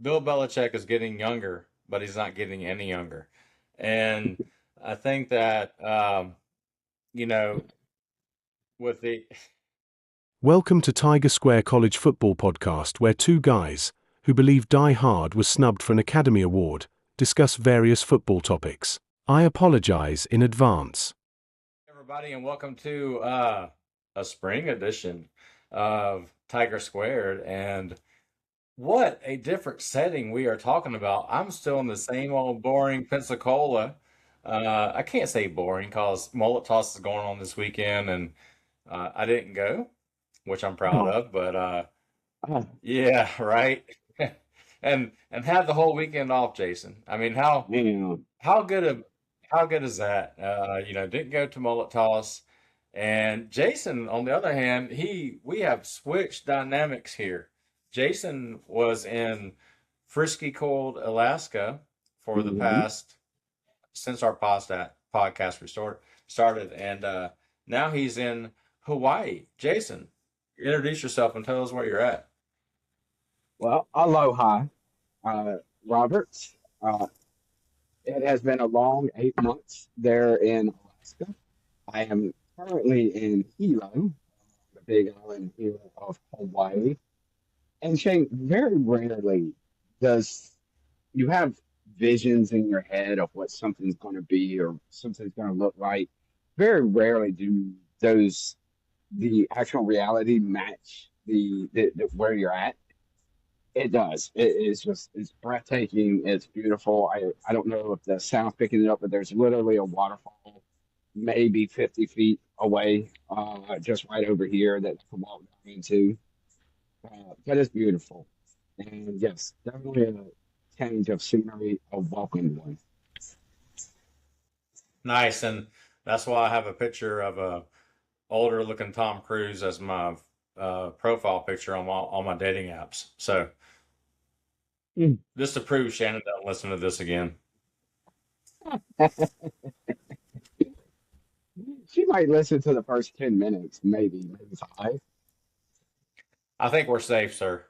Bill Belichick is getting younger, but he's not getting any younger. And I think that, you know, with the Welcome to Tiger Square College Football Podcast, where two guys, who believe Die Hard was snubbed for an Academy Award, discuss various football topics. I apologize in advance. everybody, and welcome to a spring edition of Tiger Squared. And what a different setting we are talking about. I'm still in the same old boring Pensacola. I can't say boring because Mullet Toss is going on this weekend, and I didn't go, which I'm proud Oh, of. But oh, yeah, right. And have the whole weekend off, Jason. I mean, man. how good of how good is that? Didn't go to Mullet Toss. And Jason, on the other hand, he we have switched dynamics here. Jason was in Frisky Cold, Alaska for the Mhm. past since our podcast started, and now he's in Hawaii. Jason, introduce yourself and tell us where you're at. Well, aloha, uh, Robert. Uh, it has been a long 8 months there in Alaska. I am currently in Hilo, the big island here of Hawaii. And Shane, very rarely does you have visions in your head of what something's going to be or something's going to look like. Very rarely do those the actual reality match the where you're at. It does. It's breathtaking. It's beautiful. I don't know if the sound's picking it up, but there's literally a waterfall maybe 50 feet away, just right over here that I can walk down into. But it's beautiful. And yes, definitely a change of scenery, a welcome one. Nice, and that's why I have a picture of a older looking Tom Cruise as my profile picture on my dating apps. So Mm. just to prove Shannon doesn't listen to this again. She might listen to the first 10 minutes, maybe five. I think we're safe, sir.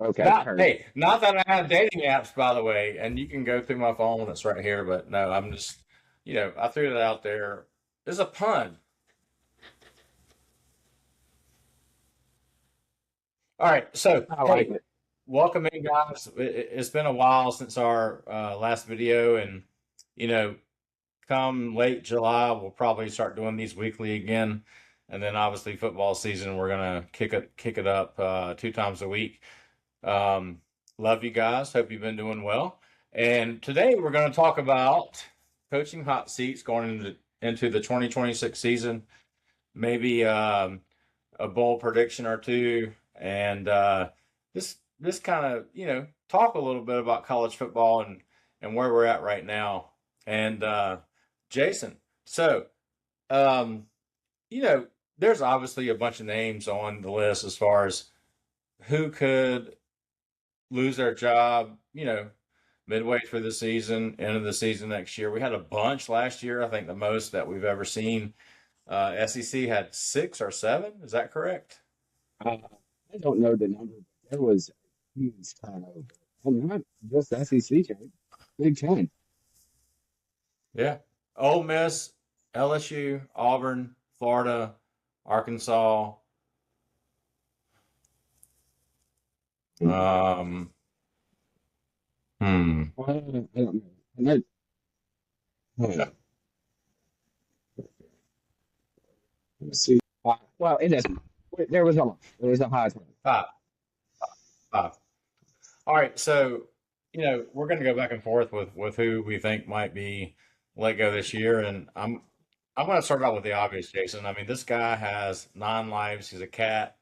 Okay, Not perfect. hey, not that I have dating apps, by the way, and you can go through my phone that's right here, but no, I'm just, I threw that out there. It's a pun. All right, so I like hey, it. welcome in, guys. It's been a while since our last video, and you know, come late July, we'll probably start doing these weekly again, and then obviously football season, we're gonna kick it up 2 times a week. Um, love you guys. Hope you've been doing well. And today we're going to talk about coaching hot seats going into the 2026 season. Maybe a bold prediction or two, and this kind of talk a little bit about college football and where we're at right now. And Jason, so um, you know, there's obviously a bunch of names on the list as far as who could lose their job, midway through the season, end of the season next year. We had a bunch last year. I think the most that we've ever seen. SEC had six or seven. Is that correct? Uh, I don't know the number, but there was a huge turnover. And not just SEC champ, Big Ten. Yeah. Ole Miss, LSU, Auburn, Florida, Arkansas. Mm. Um, hmm. I don't know. And that, hmm, let's see. Well, it doesn't. There was a lot. There was a high turnover. Five. Five. All right. So, we're going to go back and forth with who we think might be let go this year, and I'm going to start out with the obvious, Jason. I mean, this guy has 9 lives. He's a cat.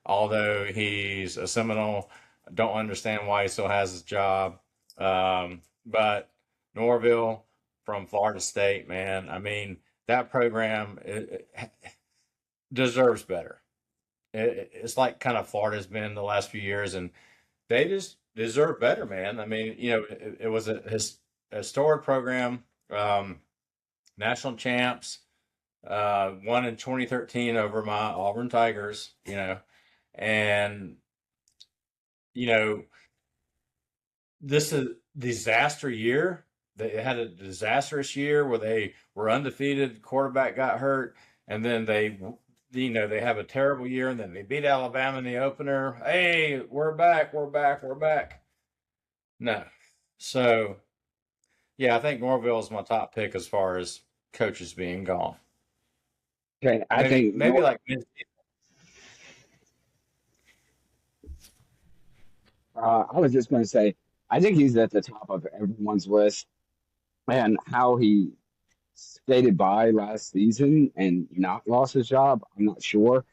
Although he's a Seminole, don't understand why he still has his job. But Norville from Florida State, man, I mean, that program it deserves better. It's like kind of Florida's been the last few years, and they just deserve better, man. I mean, it was a historic program, national champs, won in 2013 over my Auburn Tigers, and you know this is disaster year. They had a disastrous year where they were undefeated. Quarterback got hurt, and then they have a terrible year, and then they beat Alabama in the opener. Hey, we're back, we're back, we're back. No, so yeah, I think Norville is my top pick as far as coaches being gone. Okay, I Maybe think maybe like I was just going to say, I think he's at the top of everyone's list, and how he skated by last season and not lost his job, I'm not sure.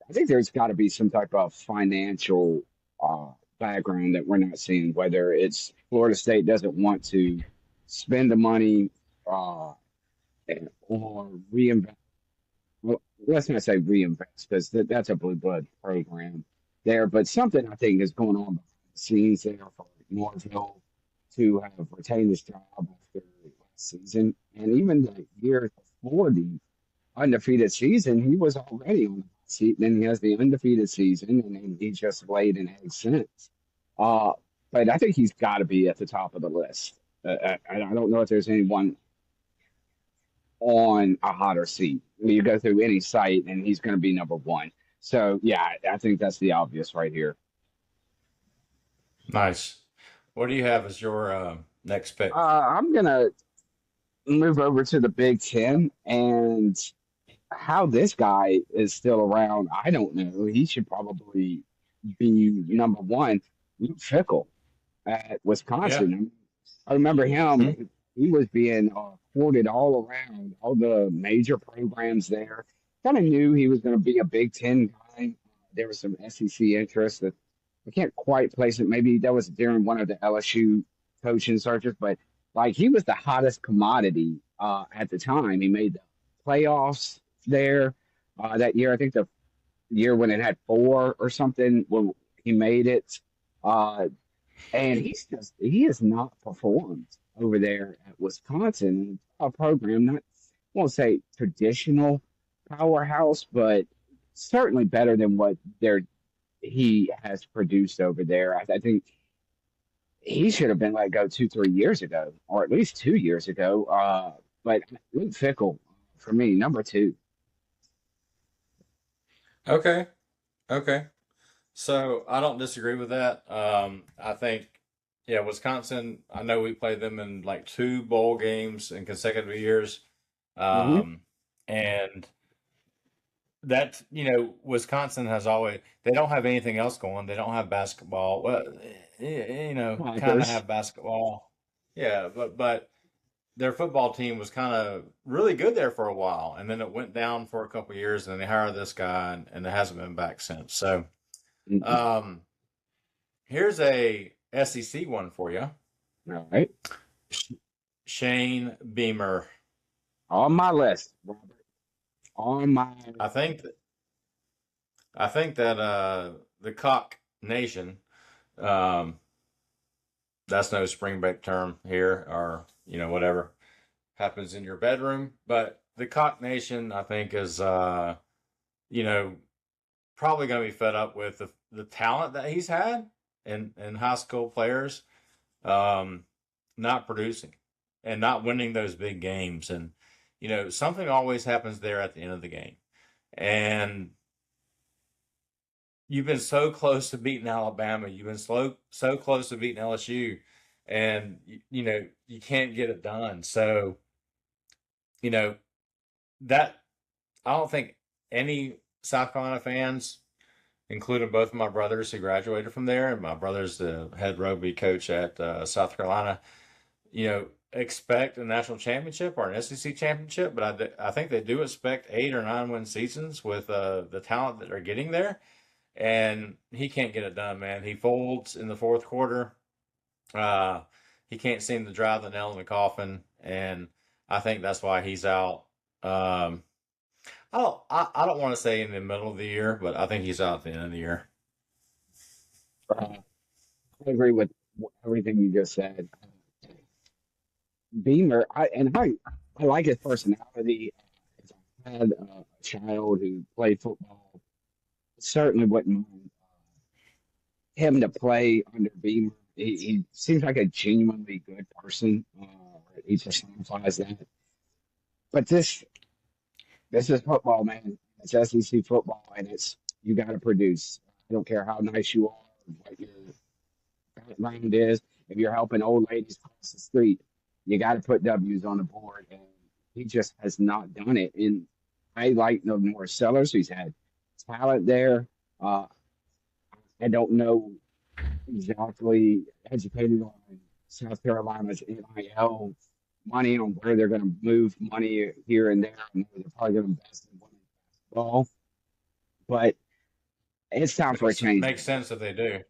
I think there's got to be some type of financial uh, background that we're not seeing, whether it's Florida State doesn't want to spend the money uh, or reinvest. Well, let's not say reinvest because that's a blue blood program there, but something I think is going on behind the scenes there for Norville to have retained his job after last season. And even the year before the undefeated season, he was already on the hot seat. Then he has the undefeated season, and then he just laid an egg since. Uh, but I think he's got to be at the top of the list. I don't know if there's anyone on a hotter seat. You go through any site, and he's going to be number one. So yeah, I think that's the obvious right here. nice. What do you have as your next pick? I'm gonna move over to the Big Ten, and how this guy is still around, I don't know. He should probably be number one. Luke Fickle at Yeah. Wisconsin. I remember Hmm. him. He was being courted all around, all the major programs there. Kind of knew he was going to be a Big Ten guy. There was some SEC interest that I can't quite place it. Maybe that was during one of the LSU coaching searches, but like he was the hottest commodity at the time. He made the playoffs there that year. I think the year when it had four or something when he made it. Uh, and he has not performed over there at Wisconsin, a program not, I won't say traditional powerhouse, but certainly better than what he has produced over there. I think he should have been let go 2, 3 years ago, or at least 2 years ago. But Luke Fickle, for me, number two. Okay. Okay. So I don't disagree with that. I think, yeah, Wisconsin, I know we played them in like two bowl games in consecutive years. Hmm. Um, and that, Wisconsin has always, they don't have anything else going. They don't have basketball. Well, kind of Packers. have basketball. Yeah, but their football team was kind of really good there for a while. And then it went down for a couple of years and they hired this guy and it hasn't been back since. So, Mhm. um, here's a SEC one for you. All right. Shane Beamer. On my list, Robert. On my I think that, I think that the Cock Nation, um, that's no spring break term here, or whatever happens in your bedroom. But the Cock Nation, I think, is you know probably going to be fed up with the talent that he's had in high school players, um, not producing and not winning those big games. And, something always happens there at the end of the game. And you've been so close to beating Alabama. You've been so close to beating LSU. And, you can't get it done. So, you know, that I don't think any South Carolina fans, including both of my brothers who graduated from there, and my brother's the head rugby coach at South Carolina, expect a national championship or an SEC championship, but I think they do expect 8 or 9 win seasons with the talent that are getting there. And he can't get it done, man. He folds in the fourth quarter. Uh, he can't seem to drive the nail in the coffin, and I think that's why he's out. Um, I don't want to say in the middle of the year, but I think he's out at the end of the year. uh, I agree with everything you just said. Beamer, I like his personality. If I had a child who played football, certainly wouldn't mind him to play under Beamer. he seems like a genuinely good person. He personifies that. But this is football, man. It's SEC football, and it's you got to produce. I don't care how nice you are, what your background is. If you're helping old ladies cross the street, you got to put W's on the board, and he just has not done it. And I like no more Sellers. He's had talent there. Uh, I don't know exactly educated on South Carolina's NIL money on where they're going to move money here and there. I know they're probably going to invest in women's basketball, but it's time for a change. Makes sense if they do.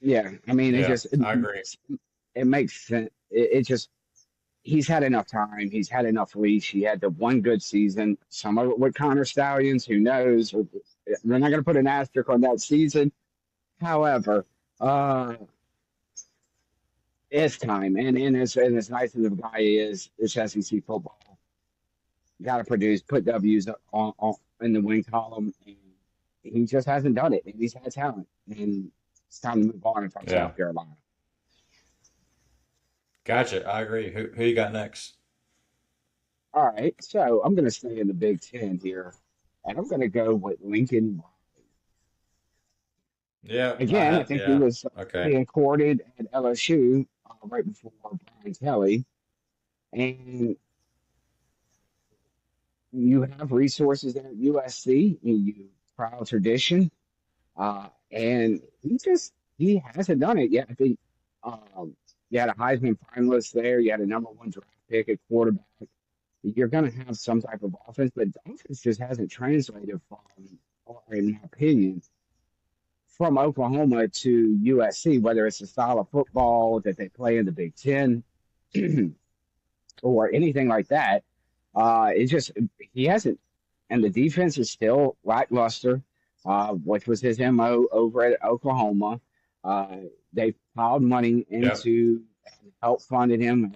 Yeah, I mean, Yeah, I agree. it makes sense. It just he's had enough time. He's had enough leash. He had the one good season. Some of it with Connor Stallions, who knows? We're not going to put an asterisk on that season. However, uh, it's time, and as nice as the guy is, it's SEC football. You got to produce, put W's on in the win column, and he just hasn't done it. And he's had talent, and it's time to move on from Yeah, South Carolina. gotcha. I agree. Who you got next? All right, so I'm going to stay in the Big Ten here, and I'm going to go with Lincoln. Yeah, Again, I think he yeah. was Okay. being courted at LSU right before Brian Kelly, and you have resources there at USC. You proud tradition, and he hasn't done it yet. I think you had a Heisman finalist there. You had a number one draft pick at quarterback. You're going to have some type of offense, but the offense just hasn't translated from, or in my opinion, from Oklahoma to USC, whether it's the style of football that they play in the Big Ten or anything like that. It's just he hasn't, and the defense is still lackluster, which was his MO over at Oklahoma. Uh, they piled money Yep. into and help funded him,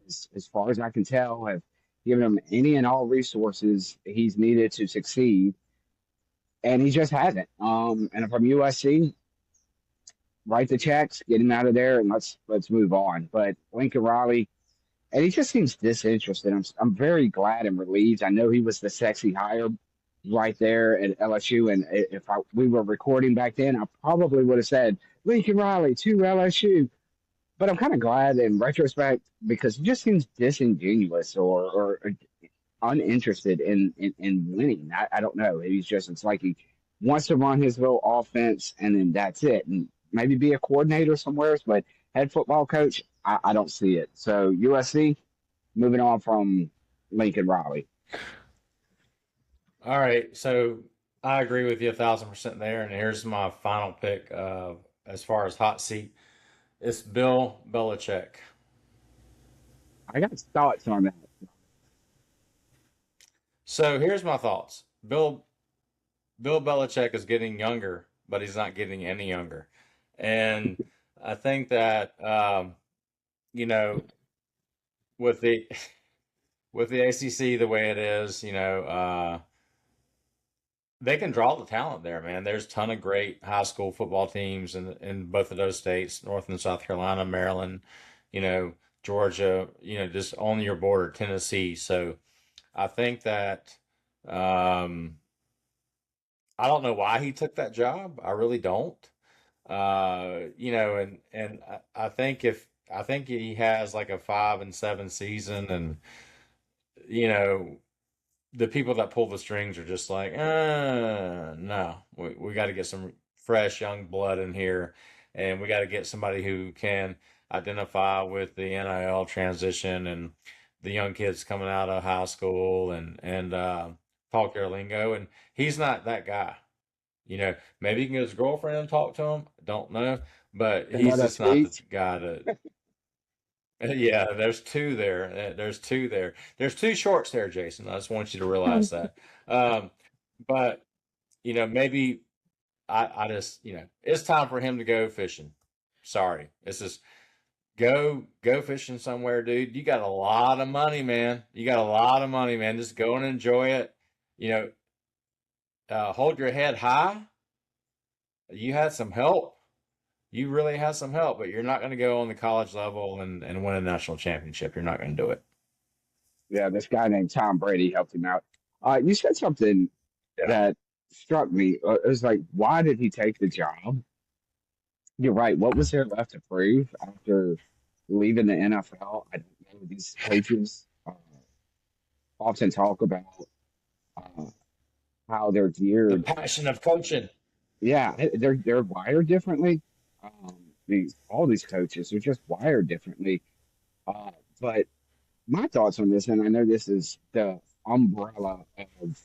as far as I can tell, have given him any and all resources he's needed to succeed, and he just hasn't. And from USC, write the checks, get him out of there, and let's move on. But Lincoln Riley, and he just seems disinterested. I'm very glad and relieved. I know he was the sexy hire right there at LSU, and if we were recording back then, I probably would have said Lincoln Riley to LSU. But I'm kind of glad in retrospect because he just seems disingenuous or uninterested in winning. I don't know. It's like he wants to run his little offense and then that's it. And maybe be a coordinator somewhere, but head football coach, I don't see it. So USC, moving on from Lincoln Riley. All right. So I agree with you 1,000% there. And here's my final pick as far as hot seat. It's Bill Belichick. I got thoughts on that. So here's my thoughts. Bill Belichick is getting younger, but he's not getting any younger. And I think that you know, with the with the ACC the way it is, they can draw the talent there, man. There's a ton of great high school football teams in both of those states, North and South Carolina, Maryland, you know, Georgia, just on your border, Tennessee. So I think that um, I don't know why he took that job. I really don't. And I think he has like a 5-7 season, and you know the people that pull the strings are just like, no, we got to get some fresh young blood in here, and we got to get somebody who can identify with the NIL transition and the young kids coming out of high school and talk their lingo. And he's not that guy. Maybe he can get his girlfriend and talk to him. Don't know, but And he's what a just not the speech. guy to. Yeah, there's two there. There's two there. There's two shorts there, Jason. I just want you to realize that. Um, but maybe I just it's time for him to go fishing. Sorry, it's just go fishing somewhere, dude. You got a lot of money, man. You got a lot of money, man. Just go and enjoy it. You know, hold your head high. You had some help. you really have some help, but you're not going to go on the college level and win a national championship. You're not going to do it. Yeah, this guy named Tom Brady helped him out. You said something Yeah. that struck me. It was like, why did he take the job? You're right. What was there left to prove after leaving the NFL? I don't know. These coaches often talk about uh, how they're The geared. passion of coaching. Yeah, they're wired differently. These all these coaches are just wired differently. Uh, but my thoughts on this, and I know this is the umbrella of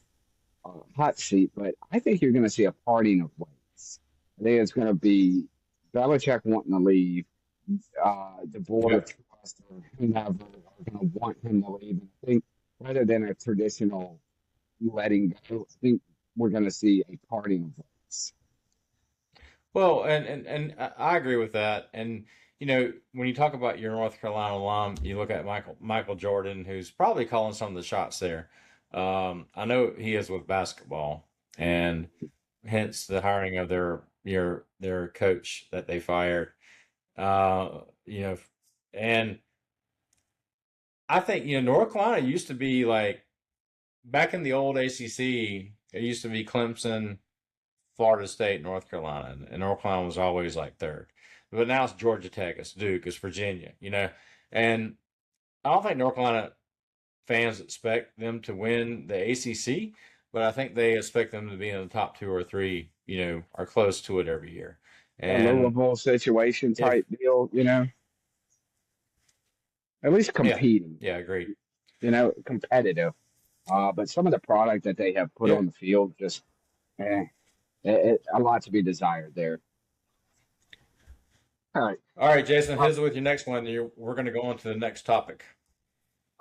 hot seat, but I think you're going to see a parting of ways. I think it's going to be Belichick wanting to leave, the board of Yep. trust or whomever are going to want him to leave. And I think rather than a traditional letting go, I think we're going to see a parting of ways. Well, and I agree with that. And when you talk about your North Carolina alum, you look at Michael Jordan, who's probably calling some of the shots there. I know he is with basketball, and hence the hiring of their coach that they fired. You know, and I think North Carolina used to be like back in the old ACC. It used to be Clemson, Florida State, North Carolina, and North Carolina was always like third. But now it's Georgia Tech, it's Duke, it's Virginia, and I don't think North Carolina fans expect them to win the ACC, but I think they expect them to be in the top two or three, or close to it every year. A And Louisville situation if, type deal, at least yeah, competing, yeah, agreed. competitive. But some of the product that they have put Yeah. on the field, just eh, a lot to be desired there. All right. All right, Jason, Uh, here's with your next one. We're going to go on to the next topic.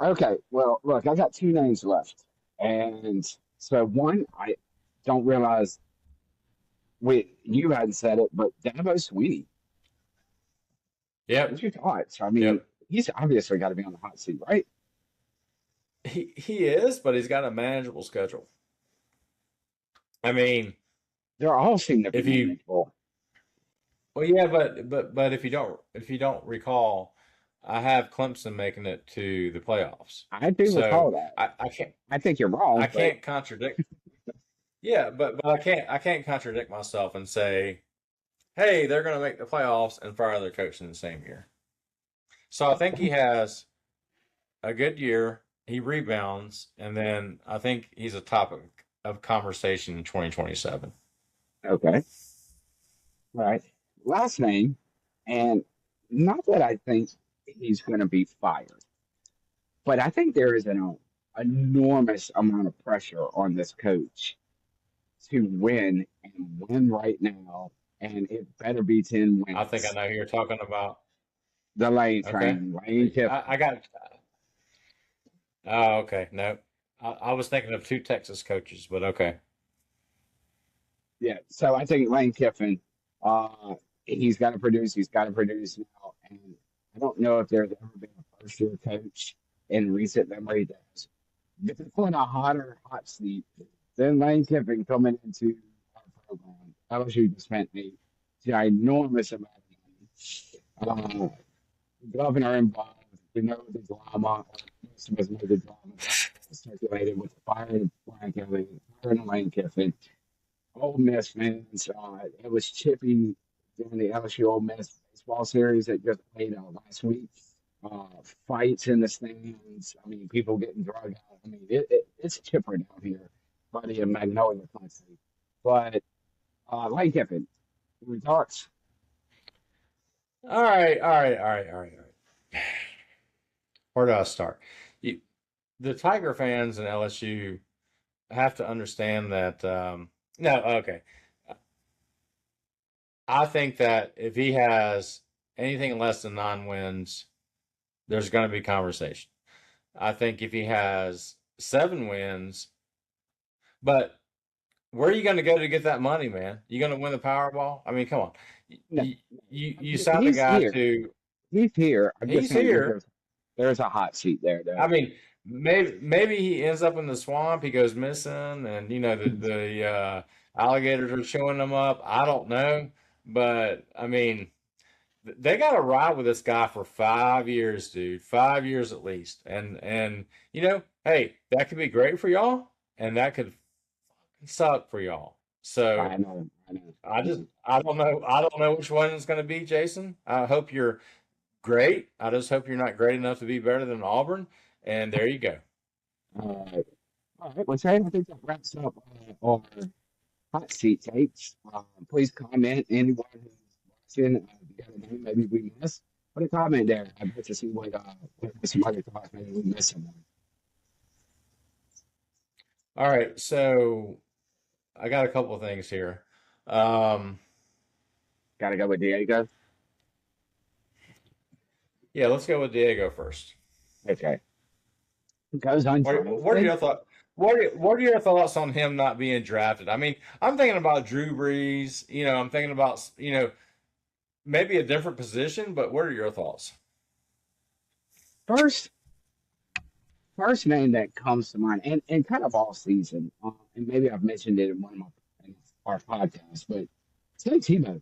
okay. Well, look, I got two names left. And so one, I don't realize you hadn't said it, but Dabo Sweeney. Yep, What's your thoughts? I mean, yep. he's obviously got to be on the hot seat, right? He is, but he's got a manageable schedule. I mean, They're all seem to be if you manageable. Well, yeah, but if you don't recall, I have Clemson making it to the playoffs. I do So recall that. I can't I think you're I wrong, but can't contradict. Yeah, but I can't contradict myself and say, hey, they're going to make the playoffs and fire their coach in the same year. So I think he has a good year. He rebounds, and then I think he's a topic of conversation in 2027. okay. All right. Last name, and not that I think he's going to be fired, but I think there is an enormous amount of pressure on this coach to win and win right now, and it better be 10 I think I wins. know who you're talking about. The Lane Okay. train, Lane Kiffin. I got. Oh, okay. No, I was thinking of two Texas coaches, but okay. Yeah, so I think Lane Kiffin, uh, he's got to produce. He's got to produce now, and I don't know if there's ever been a first year coach in recent memory that's been on a hot seat than Lane Kiffin coming into our program. LSU just spent a ginormous amount of money. Governor involved. We know the drama. Most of us know the drama circulated with the firing of Brian Kelly, firing of Lane Kiffin. Ole Miss fans, it was chippy during the LSU Ole Miss baseball series that just played last week. Uh, Fights in the stands. I mean, people getting drugged out. I mean, it's chipper down here, buddy, in Magnolia country. But Lane Kiffin, we thoughts? All right, all right, all right, all right, all right. Where do I start? You, the Tiger fans in LSU have to understand that. No, okay. I think that if he has anything less than 9 wins, there's going to be conversation. I think if he has 7 wins, but where are you going to go to get that money, man? You going to win the Powerball? I mean, come on. No, You signed a he's guy here. to. He's here. I'm just He's saying here. there's a hot seat there, I though. mean, maybe he ends up in the swamp. He goes missing, and the alligators are chewing him up. I don't know, but I mean. they got to ride with this guy for 5 years, dude. 5 years at least. And hey, that could be great for y'all, and that could suck for y'all. So I know, I know, I I just know. I don't know. I don't know which one it's going to be, Jason. I hope you're great. I just hope you're not great enough to be better than Auburn. And there you go. Uh, all right, well, Shane, I think that wraps up our hot seat takes. Please comment anyone who's watching. The other name maybe we missed. Put a comment there. I'd like to see what some other thoughts. Maybe we missed someone. All right. So I got a couple of things here. Um, Got to go with Diego. yeah, let's go with Diego first. Okay. Goes What are undrafted. your thoughts? What are your thoughts on him not being drafted? I mean, I'm thinking about Drew Brees. I'm thinking about maybe a different position. But what are your thoughts? First, first name that comes to mind, and kind of all season, and maybe I've mentioned it in one of in our podcasts, but Tim Tebow.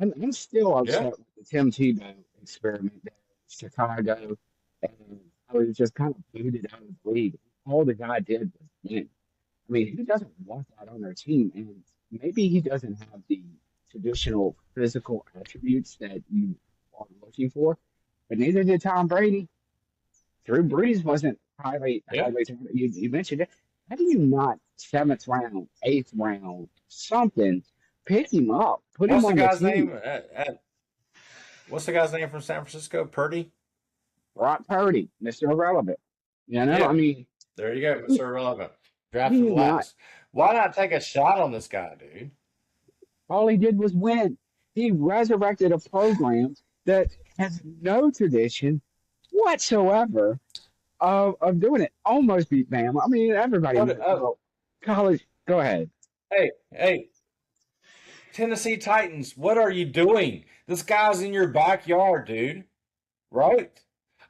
I'm still Yeah, upset with the Tim Tebow experiment there in Chicago, and I was just kind of booted out of the league. All the guy did was win. I mean, who doesn't want that on their team? And maybe he doesn't have the traditional physical attributes that you are looking for, but neither did Tom Brady. Drew Brees wasn't yeah. highly. You mentioned it. How do you not seventh round, eighth round, something, pick him up, put him What's the on the guy's team? name? What's the guy's name from San Francisco? Purdy. Brock Purdy, Mr. Irrelevant. I Yeah, mean, there you go, he, Mr. Irrelevant. he Drafted did not. last. Why not take a shot on this guy, dude? All he did was win. He resurrected a program that has no tradition whatsoever of doing it. Almost beat Bama. I mean, everybody What? knows. Well, college. Go ahead. Hey, Tennessee Titans, what are you doing? This guy's in your backyard, dude. Right?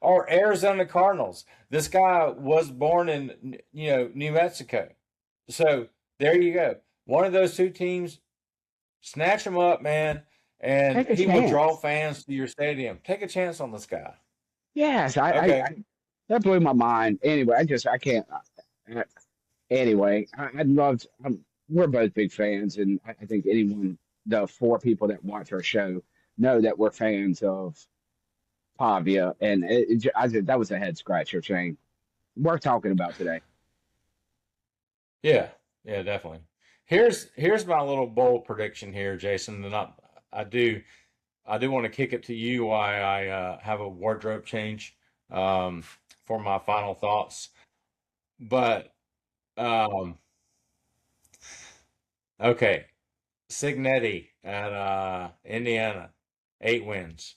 Or Arizona Cardinals. This guy was born in New Mexico. So there you go. One of those two teams, snatch him up, man, and Take a he will draw chance. fans to your stadium. Take a chance on this guy. Yes, Okay. that blew my mind. Anyway, I can't. Anyway, I'd love to, we're both big fans, and I think anyone, the four people that watch our show, know that we're fans of Pavia, and that was a head scratcher, Shane. Worth talking about today. Yeah. Yeah, definitely. Here's my little bold prediction here, Jason, and I do I do want to kick it to you while I have a wardrobe change for my final thoughts. But um, okay, Signetti at Indiana, 8 wins.